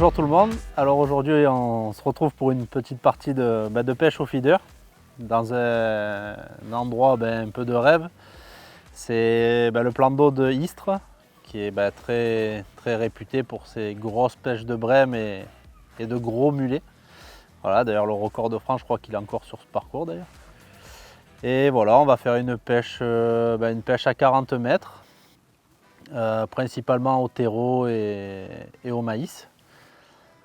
Bonjour tout le monde, alors aujourd'hui on se retrouve pour une petite partie de pêche au feeder dans un endroit un peu de rêve. C'est le plan d'eau de Istres qui est très réputé pour ses grosses pêches de brème et de gros mulets. Voilà, d'ailleurs le record de France je crois qu'il est encore sur ce parcours d'ailleurs. Et voilà, on va faire une pêche à 40 mètres, principalement au terreau et au maïs.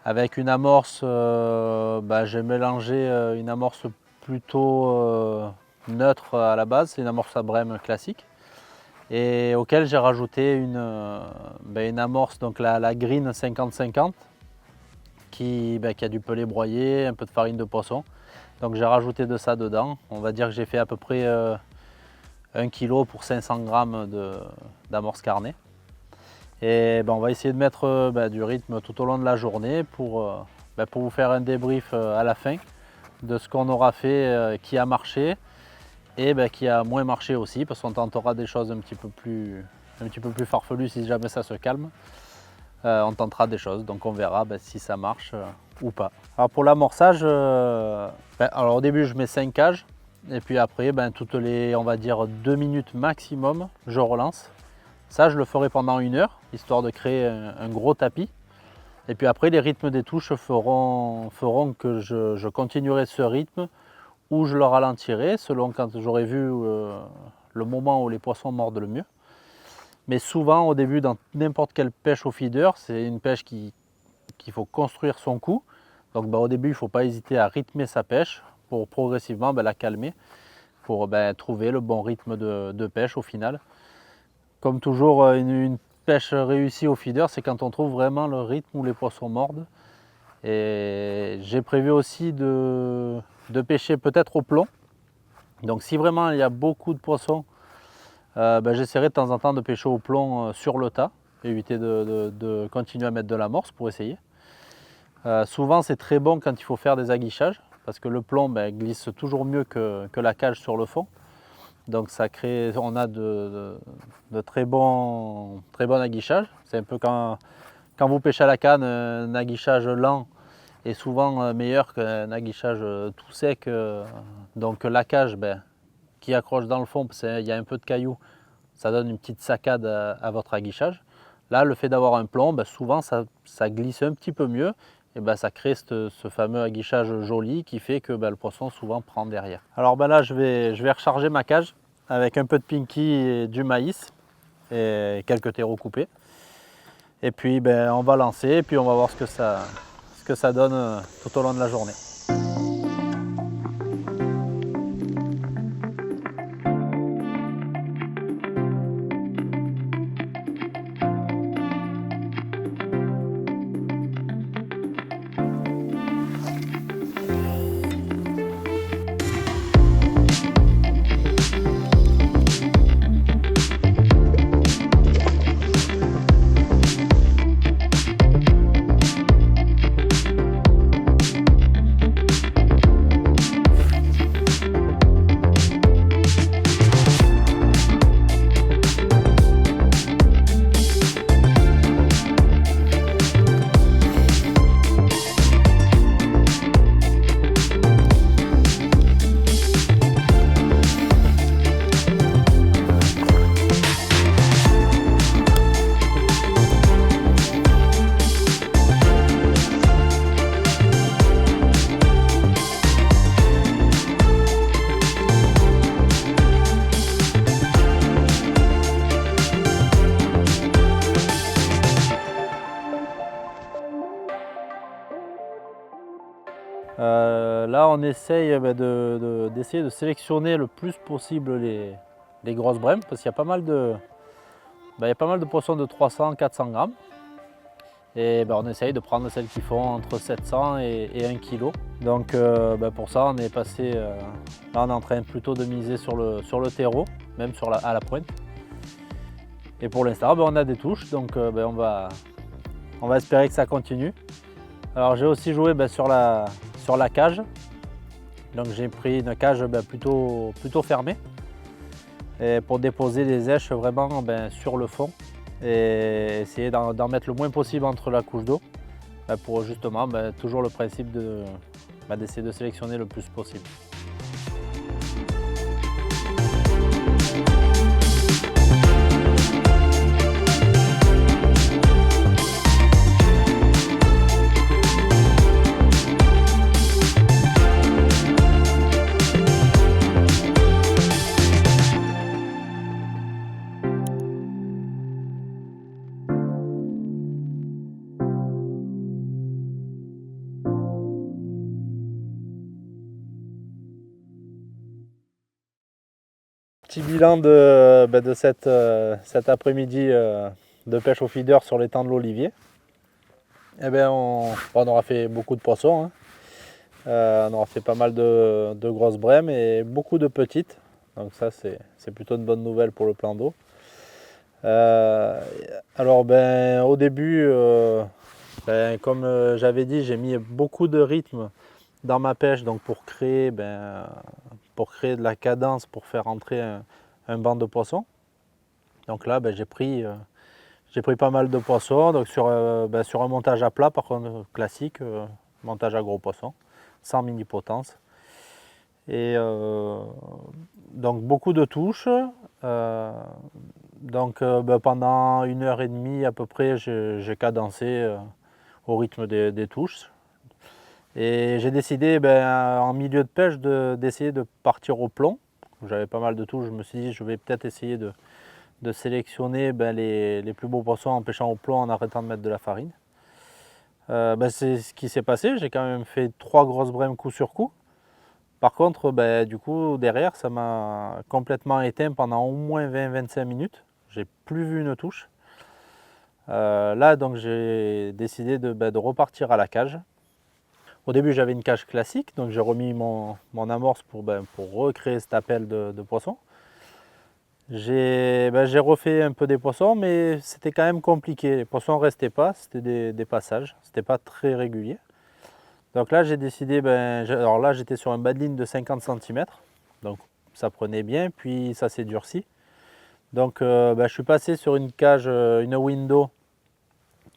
Avec une amorce, j'ai mélangé une amorce plutôt neutre à la base, c'est une amorce à brème classique, et auquel j'ai rajouté une amorce, donc la green 50-50, qui a du pelé broyé, un peu de farine de poisson. Donc j'ai rajouté de ça dedans. On va dire que j'ai fait à peu près 1 kg pour 500 g d'amorce carnée. Et on va essayer de mettre du rythme tout au long de la journée pour vous faire un débrief à la fin de ce qu'on aura fait, qui a marché et qui a moins marché aussi, parce qu'on tentera des choses un petit peu plus farfelues si jamais ça se calme. On tentera des choses, donc on verra si ça marche ou pas. Alors pour l'amorçage, au début je mets 5 cages et puis après toutes les, on va dire 2 minutes maximum, je relance. Ça je le ferai pendant 1 heure, histoire de créer un gros tapis. Et puis après les rythmes des touches feront que je continuerai ce rythme ou je le ralentirai selon quand j'aurai vu le moment où les poissons mordent le mieux. Mais souvent au début dans n'importe quelle pêche au feeder, c'est une pêche qu'il faut construire son coup. Donc au début il ne faut pas hésiter à rythmer sa pêche pour progressivement la calmer, pour trouver le bon rythme de pêche au final. Comme toujours, une pêche réussie au feeder, c'est quand on trouve vraiment le rythme où les poissons mordent. Et j'ai prévu aussi de pêcher peut-être au plomb. Donc si vraiment il y a beaucoup de poissons, j'essaierai de temps en temps de pêcher au plomb sur le tas, éviter de continuer à mettre de l'amorce pour essayer. Souvent c'est très bon quand il faut faire des aguichages, parce que le plomb glisse toujours mieux que la cage sur le fond. Donc ça crée, on a de très bons aguichages. C'est un peu quand vous pêchez à la canne, un aguichage lent est souvent meilleur qu'un aguichage tout sec. Donc la cage qui accroche dans le fond, parce qu'il y a un peu de cailloux, ça donne une petite saccade à votre aguichage. Là, le fait d'avoir un plomb, souvent ça glisse un petit peu mieux. Et ça crée ce fameux aguichage joli qui fait que le poisson souvent prend derrière. Alors là je vais recharger ma cage avec un peu de pinky et du maïs et quelques terreaux coupés. Et puis on va lancer et puis on va voir ce que ça donne tout au long de la journée. Là on essaye d'essayer de sélectionner le plus possible les grosses brèmes, parce qu'il y a pas mal de poissons de 300-400 grammes. Et on essaye de prendre celles qui font entre 700 et 1 kg. Donc pour ça on est passé, là on est en train plutôt de miser sur le terreau, même à la pointe. Et pour l'instant on a des touches, donc on va espérer que ça continue. Alors j'ai aussi joué sur la cage. Donc j'ai pris une cage plutôt fermée et pour déposer les èches vraiment sur le fond et essayer d'en mettre le moins possible entre la couche d'eau. pour justement toujours le principe d'essayer de sélectionner le plus possible. Petit bilan de cet après-midi de pêche au feeder sur l'étang de l'Olivier. Eh bien, on aura fait beaucoup de poissons, hein. On aura fait pas mal de grosses brèmes et beaucoup de petites. Donc ça, c'est plutôt une bonne nouvelle pour le plan d'eau. Alors, au début, comme j'avais dit, j'ai mis beaucoup de rythme dans ma pêche, donc pour créer de la cadence, pour faire entrer un banc de poissons. Donc là, j'ai pris pas mal de poissons, donc sur un montage à plat, par contre classique, montage à gros poissons, sans mini potence. Et donc beaucoup de touches. Pendant 1h30 à peu près, j'ai cadencé au rythme des touches. Et j'ai décidé en milieu de pêche d'essayer de partir au plomb. J'avais pas mal de touches, je me suis dit je vais peut-être essayer de sélectionner les plus beaux poissons en pêchant au plomb en arrêtant de mettre de la farine. C'est ce qui s'est passé, j'ai quand même fait 3 grosses brèmes coup sur coup. Par contre, du coup, derrière, ça m'a complètement éteint pendant au moins 20-25 minutes. J'ai plus vu une touche. Là, donc, j'ai décidé de repartir à la cage. Au début, j'avais une cage classique, donc j'ai remis mon amorce pour recréer cet appel de poissons. J'ai refait un peu des poissons, mais c'était quand même compliqué. Les poissons ne restaient pas, c'était des passages, c'était pas très régulier. Donc là, j'ai décidé, alors là, j'étais sur un bas de ligne de 50 cm, donc ça prenait bien, puis ça s'est durci. Donc je suis passé sur une cage, une window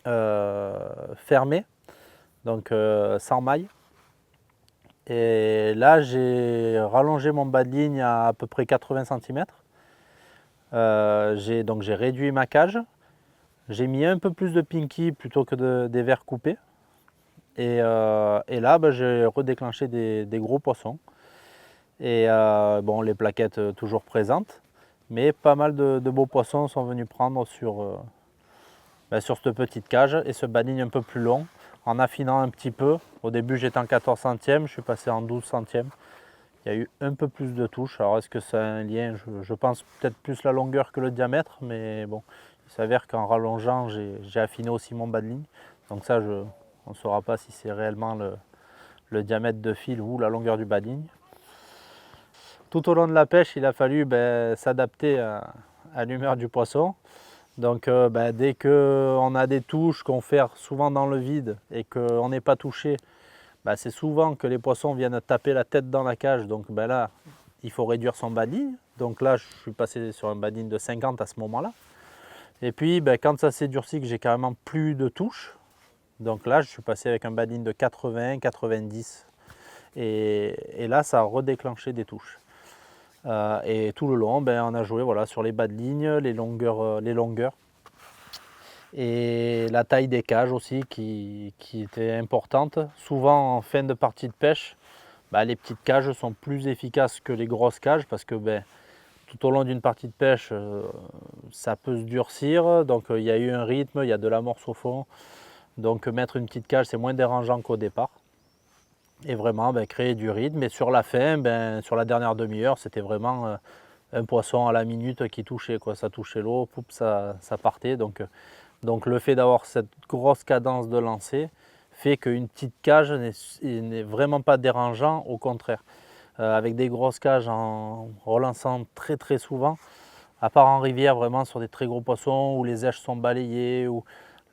fermée, donc sans maille. Et là, j'ai rallongé mon bas de ligne à peu près 80 cm. J'ai réduit ma cage. J'ai mis un peu plus de pinky plutôt que des verres coupés. Et là, j'ai redéclenché des gros poissons. Et les plaquettes toujours présentes. Mais pas mal de beaux poissons sont venus prendre sur cette petite cage et ce bas de ligne un peu plus long. En affinant un petit peu. Au début, j'étais en 14 centièmes, je suis passé en 12 centièmes. Il y a eu un peu plus de touches. Alors, est-ce que ça a un lien? Je pense peut-être plus la longueur que le diamètre, mais bon, il s'avère qu'en rallongeant, j'ai affiné aussi mon bas de ligne. Donc ça, on ne saura pas si c'est réellement le diamètre de fil ou la longueur du bas de ligne. Tout au long de la pêche, il a fallu s'adapter à l'humeur du poisson. Donc dès qu'on a des touches qu'on fait souvent dans le vide et qu'on n'est pas touché, c'est souvent que les poissons viennent taper la tête dans la cage. Donc là, il faut réduire son bas de ligne. Donc là, je suis passé sur un bas de ligne de 50 à ce moment-là. Et puis quand ça s'est durci, que j'ai carrément plus de touches, donc là, je suis passé avec un bas de ligne de 80, 90. Et là, ça a redéclenché des touches. Et tout le long, on a joué sur les bas de ligne, les longueurs. Et la taille des cages aussi qui était importante. Souvent en fin de partie de pêche, les petites cages sont plus efficaces que les grosses cages parce que tout au long d'une partie de pêche, ça peut se durcir. Donc il y a eu un rythme, il y a de l'amorce au fond. Donc mettre une petite cage, c'est moins dérangeant qu'au départ. Et vraiment créer du rythme. Et sur la fin, sur la dernière demi-heure, c'était vraiment un poisson à la minute qui touchait, quoi. Ça touchait l'eau, ça partait. Donc le fait d'avoir cette grosse cadence de lancer fait qu'une petite cage n'est vraiment pas dérangeant, au contraire. Avec des grosses cages en relançant très très souvent, à part en rivière, vraiment sur des très gros poissons où les éches sont balayées,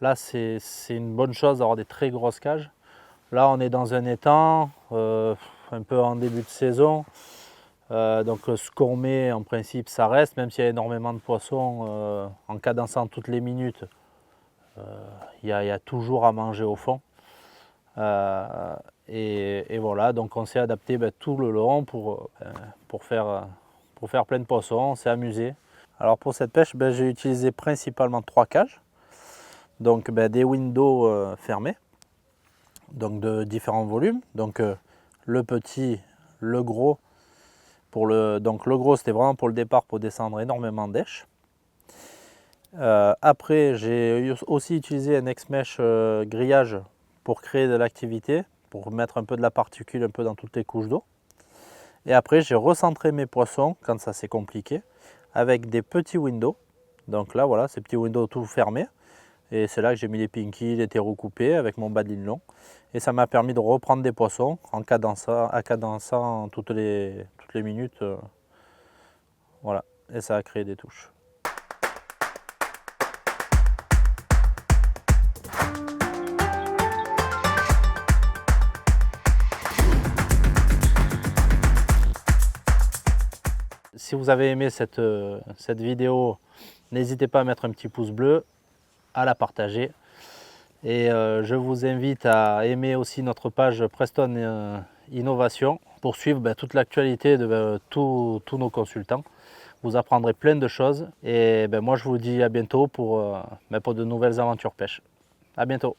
là c'est une bonne chose d'avoir des très grosses cages. Là on est dans un étang, un peu en début de saison. Donc ce qu'on met en principe ça reste, même s'il y a énormément de poissons, en cadençant toutes les minutes, il y a toujours à manger au fond. Et voilà, donc on s'est adapté tout le long pour faire plein de poissons, on s'est amusé. Alors pour cette pêche, j'ai utilisé principalement 3 cages, donc des windows fermés, donc de différents volumes, donc le petit, le gros. Donc le gros c'était vraiment pour le départ pour descendre énormément d'èches. Après j'ai aussi utilisé un ex-mesh grillage pour créer de l'activité, pour mettre un peu de la particule un peu dans toutes les couches d'eau. Et après j'ai recentré mes poissons quand ça s'est compliqué avec des petits windows. Donc là voilà, ces petits windows tout fermés. Et c'est là que j'ai mis les pinkies, les terreaux coupés avec mon bas de ligne long. Et ça m'a permis de reprendre des poissons en cadençant toutes les minutes. Voilà, et ça a créé des touches. Si vous avez aimé cette vidéo, n'hésitez pas à mettre un petit pouce bleu, à la partager. Et je vous invite à aimer aussi notre page Preston Innovation pour suivre toute l'actualité de tous nos consultants. Vous apprendrez plein de choses. Et moi je vous dis à bientôt pour de nouvelles aventures pêche. À bientôt.